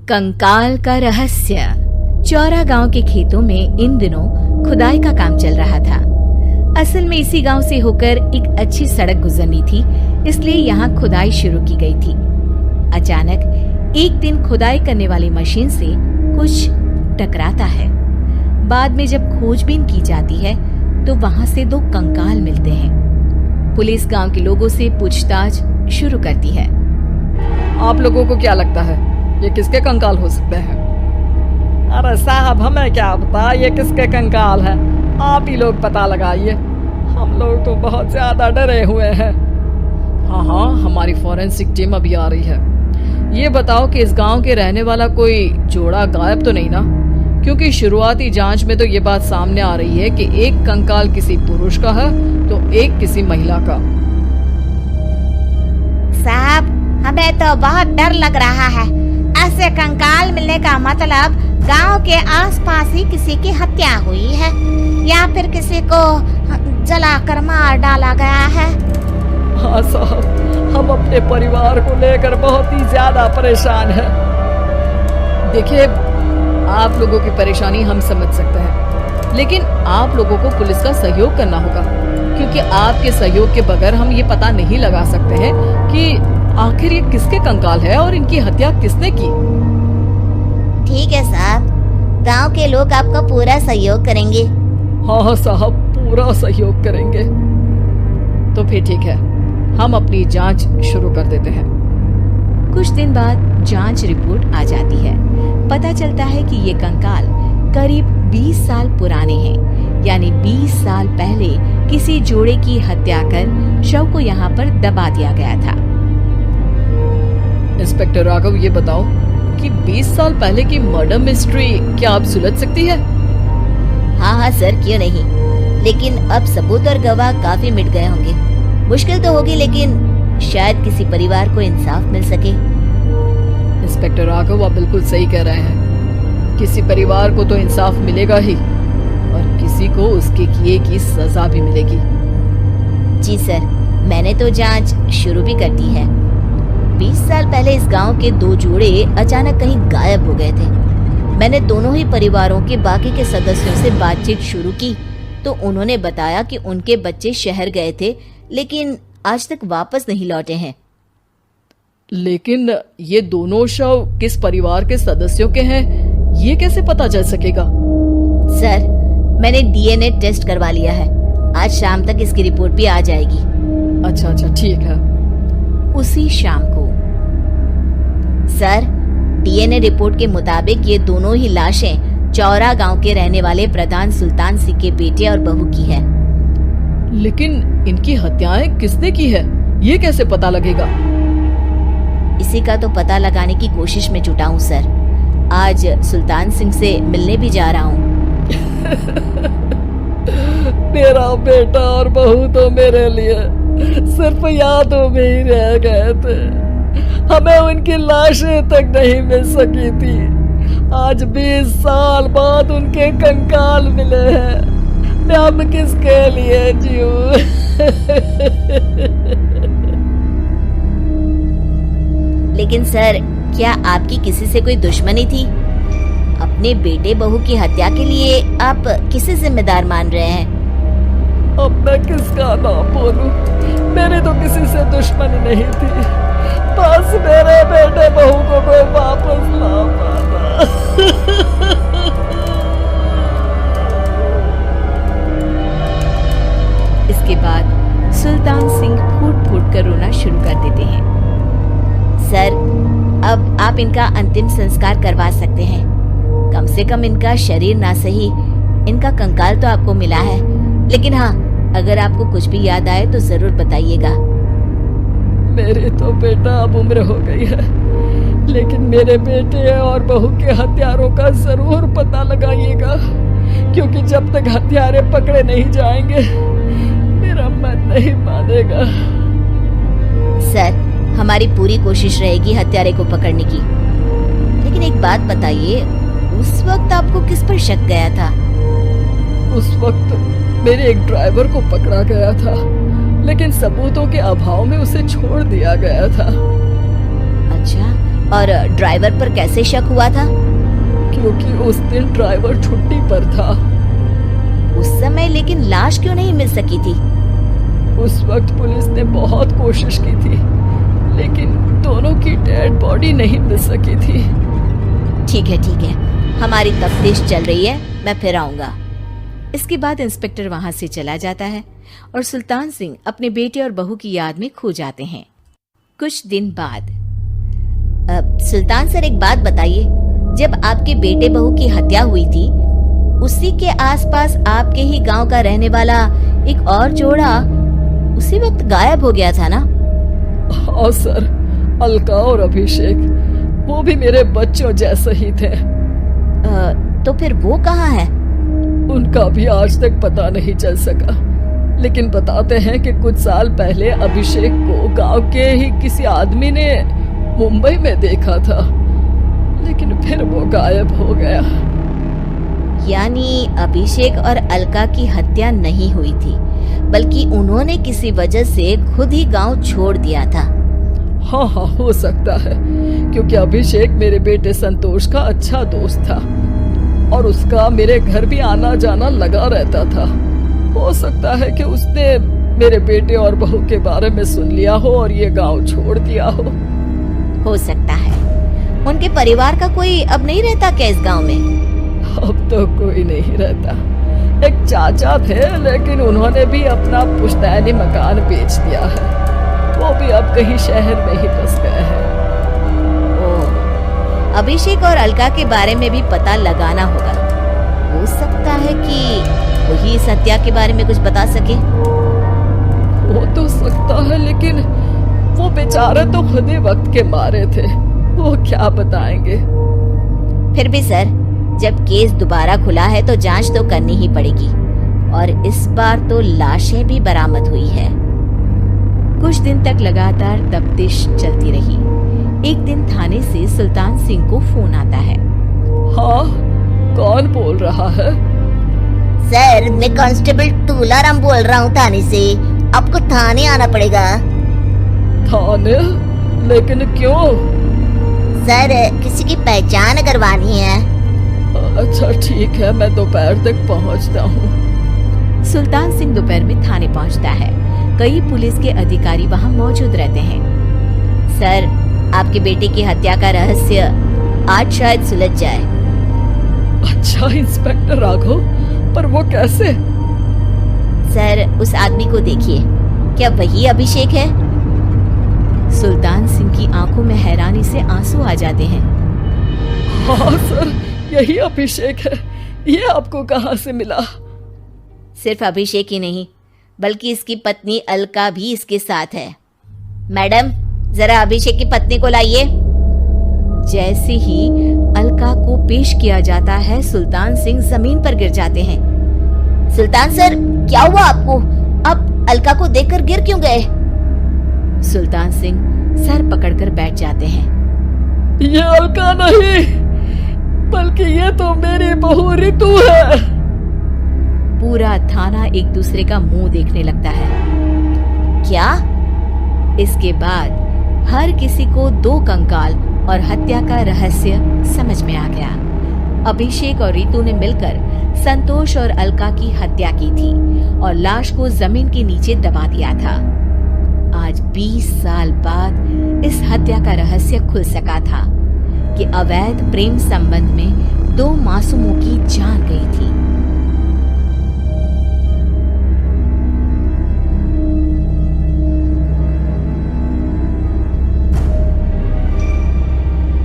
कंकाल का रहस्य। चौरा गांव के खेतों में इन दिनों खुदाई का काम चल रहा था। असल में इसी गांव से होकर एक अच्छी सड़क गुजरनी थी, इसलिए यहाँ खुदाई शुरू की गई थी। अचानक एक दिन खुदाई करने वाली मशीन से कुछ टकराता है। बाद में जब खोजबीन की जाती है तो वहाँ से 2 कंकाल मिलते हैं। पुलिस गांव के लोगों से पूछताछ शुरू करती है। आप लोगों को क्या लगता है ये किसके कंकाल हो सकते हैं? अरे साहब, हमें क्या पता ये किसके कंकाल है, आप ही लोग पता लगाइए। हम लोग तो बहुत ज्यादा डरे हुए हैं। हाँ, हमारी फॉरेंसिक टीम अभी आ रही है। ये बताओ कि इस गांव के रहने वाला कोई जोड़ा गायब तो नहीं ना? क्योंकि शुरुआती जांच में तो ये बात सामने आ रही है कि एक कंकाल किसी पुरुष का है तो एक किसी महिला का। साहब, हमें तो बहुत डर लग रहा है। ऐसे कंकाल मिलने का मतलब गांव के आसपास ही किसी की हत्या हुई है या फिर किसी को जलाकर मार डाला गया है। हाँ साहब, हम अपने परिवार को लेकर बहुत ही ज्यादा परेशान हैं। देखिए, आप लोगों की परेशानी हम समझ सकते हैं, लेकिन आप लोगों को पुलिस का सहयोग करना होगा, क्योंकि आपके सहयोग के बगैर हम ये पता नहीं लगा सकते हैं कि आखिर ये किसके कंकाल है और इनकी हत्या किसने की। ठीक है साहब, गांव के लोग आपका पूरा सहयोग करेंगे। हाँ साहब, पूरा सहयोग करेंगे। तो फिर ठीक है, हम अपनी जांच शुरू कर देते हैं। कुछ दिन बाद जांच रिपोर्ट आ जाती है। पता चलता है कि ये कंकाल करीब 20 साल पुराने हैं, यानी 20 साल पहले किसी जोड़े की हत्या कर शव को यहाँ पर दबा दिया गया था। इंस्पेक्टर राघव, ये बताओ कि 20 साल पहले की मर्डर मिस्ट्री क्या आप सुलझ सकती है? हाँ सर, क्यों नहीं, लेकिन अब सबूत और गवाह काफी मिट गए होंगे। मुश्किल तो होगी, लेकिन शायद किसी परिवार को इंसाफ मिल सके। इंस्पेक्टर राघव, आप बिल्कुल सही कह रहे हैं। किसी परिवार को तो इंसाफ मिलेगा ही और किसी को उसके किए की सजा भी मिलेगी। जी सर, मैंने तो जांच शुरू भी कर दी है। 20 साल पहले इस गांव के 2 जोड़े अचानक कहीं गायब हो गए थे। मैंने दोनों ही परिवारों के बाकी के सदस्यों से बातचीत शुरू की तो उन्होंने बताया कि उनके बच्चे शहर गए थे, लेकिन आज तक वापस नहीं लौटे हैं। लेकिन ये दोनों शव किस परिवार के सदस्यों के हैं, ये कैसे पता चल सकेगा? सर, मैंने डीएनए टेस्ट करवा लिया है। आज शाम तक इसकी रिपोर्ट भी आ जाएगी। अच्छा, ठीक है। उसी शाम को सर, डीएनए रिपोर्ट के मुताबिक ये दोनों ही लाशें चौरा गांव के रहने वाले प्रधान सुल्तान सिंह के बेटे और बहू की है। लेकिन इनकी हत्याएं किसने की है, ये कैसे पता लगेगा? इसी का तो पता लगाने की कोशिश में जुटा हूँ सर। आज सुल्तान सिंह से मिलने भी जा रहा हूँ। मेरा बेटा और बहू तो मेरे लिए सिर्फ यादों में ही रह गए थे। हमें उनकी लाशें तक नहीं मिल सकी थी। आज 20 साल बाद उनके कंकाल मिले हैं। मैं अब किसके लिए जीऊं? लेकिन सर, क्या आपकी किसी से कोई दुश्मनी थी? अपने बेटे बहू की हत्या के लिए आप किसे जिम्मेदार मान रहे हैं? अब मैं किसका नाम बोलूं? मेरी तो किसी से दुश्मनी नहीं थी, बस मेरे बेटे बहू को कोई वापस ला पाता। इसके बाद सुल्तान सिंह फूट फूट कर रोना शुरू कर देते हैं। सर, अब आप इनका अंतिम संस्कार करवा सकते हैं। कम से कम इनका शरीर ना सही, इनका कंकाल तो आपको मिला है। लेकिन हाँ, अगर आपको कुछ भी याद आए तो जरूर बताइएगा। मेरी तो बेटा अब उम्र हो गई है, लेकिन मेरे बेटे और बहू के हत्यारों का जरूर पता लगाइएगा, क्योंकि जब तक हत्यारे पकड़े नहीं जाएंगे मेरा मन नहीं मानेगा। सर, हमारी पूरी कोशिश रहेगी हत्यारे को पकड़ने की। लेकिन एक बात बताइए, उस वक्त आपको किस पर शक गया था? उस वक्त मेरे एक ड्राइवर को पकड़ा गया था, लेकिन सबूतों के अभाव में उसे छोड़ दिया गया था। अच्छा, और ड्राइवर पर कैसे शक हुआ था? क्योंकि उस दिन ड्राइवर छुट्टी पर था। उस समय लेकिन लाश क्यों नहीं मिल सकी थी? उस वक्त पुलिस ने बहुत कोशिश की थी, लेकिन दोनों की डेड बॉडी नहीं मिल सकी थी। ठीक है, हमारी तफ्तीश चल रही है, मैं फिर आऊंगा। इसके बाद इंस्पेक्टर वहां से चला जाता है और सुल्तान सिंह अपने बेटे और बहू की याद में खो जाते हैं। कुछ दिन बाद सुल्तान सर, एक बात बताइए, जब आपके बेटे बहू की हत्या हुई थी, उसी के आसपास आपके ही गांव का रहने वाला एक और जोड़ा उसी वक्त गायब हो गया था ना? हाँ सर, अलका और अभिषेक, वो भी मेरे बच्चों जैसे ही थे। तो फिर वो कहाँ है? उनका भी आज तक पता नहीं चल सका, लेकिन बताते हैं कि कुछ साल पहले अभिषेक को गांव के ही किसी आदमी ने मुंबई में देखा था, लेकिन फिर वो गायब हो गया। यानी अभिषेक और अलका की हत्या नहीं हुई थी, बल्कि उन्होंने किसी वजह से खुद ही गांव छोड़ दिया था। हाँ, हो सकता है, क्योंकि अभिषेक मेरे बेटे संतोष का अच्छा दोस्त था और उसका मेरे घर भी आना जाना लगा रहता था। हो सकता है कि उसने मेरे बेटे और बहू के बारे में सुन लिया हो और ये गांव छोड़ दिया हो सकता है। उनके परिवार का कोई अब नहीं रहता क्या इस गांव में? अब तो कोई नहीं रहता। एक चाचा थे, लेकिन उन्होंने भी अपना पुश्तैनी मकान बेच दिया है। वो भी अब कहीं शहर में ही बस गए हैं। अभिषेक और अलका के बारे में भी पता लगाना होगा। हो सकता है कि वही इस हत्या के बारे में कुछ बता सके। हो तो सकता है, लेकिन वो बेचारे तो खुद ही वक्त के मारे थे, वो क्या बताएंगे। फिर भी सर, जब केस दोबारा खुला है तो जांच तो करनी ही पड़ेगी, और इस बार तो लाशें भी बरामद हुई है। कुछ दिन तक लगातार तफ्तीश चलती रही। एक दिन थाने से सुल्तान सिंह को फोन आता है। हाँ, कौन बोल रहा है? सर, मैं कांस्टेबल तुलाराम बोल रहा हूँ थाने से। आपको थाने आना पड़ेगा। थाने? लेकिन क्यों? सर, किसी की पहचान करवानी है। अच्छा ठीक है, मैं दोपहर तक पहुंचता हूँ। सुल्तान सिंह दोपहर में थाने पहुंचता है। कई पुलिस के अधिकारी वहां मौजूद रहते हैं। सर, आपके बेटे की हत्या का रहस्य आज शायद सुलझ जाए। अच्छा इंस्पेक्टर राघव, पर वो कैसे? सर, उस आदमी को देखिए, क्या वही अभिषेक है? सुल्तान सिंह की आंखों में हैरानी से आंसू आ जाते हैं। हाँ सर, यही अभिषेक है। ये आपको कहाँ से मिला? सिर्फ अभिषेक ही नहीं, बल्कि इसकी पत्नी अलका भी इसके साथ है। मैडम, जरा अभिषेक की पत्नी को लाइए। जैसे ही अलका को पेश किया जाता है, सुल्तान सिंह जमीन पर गिर जाते हैं। सुल्तान सर, क्या हुआ आपको? आप अलका को देखकर गिर क्यों गए? सुल्तान सिंह सर पकड़कर बैठ जाते हैं। ये अलका नहीं, बल्कि ये तो मेरी बहू रितु है। पूरा थाना एक दूसरे का मुंह देखने लगता है। क्या? इसके बाद हर किसी को दो कंकाल और हत्या का रहस्य समझ में आ गया। अभिषेक और रितु ने मिलकर संतोष और अलका की हत्या की थी और लाश को जमीन के नीचे दबा दिया था। आज 20 साल बाद इस हत्या का रहस्य खुल सका था कि अवैध प्रेम संबंध में दो मासूमों की जान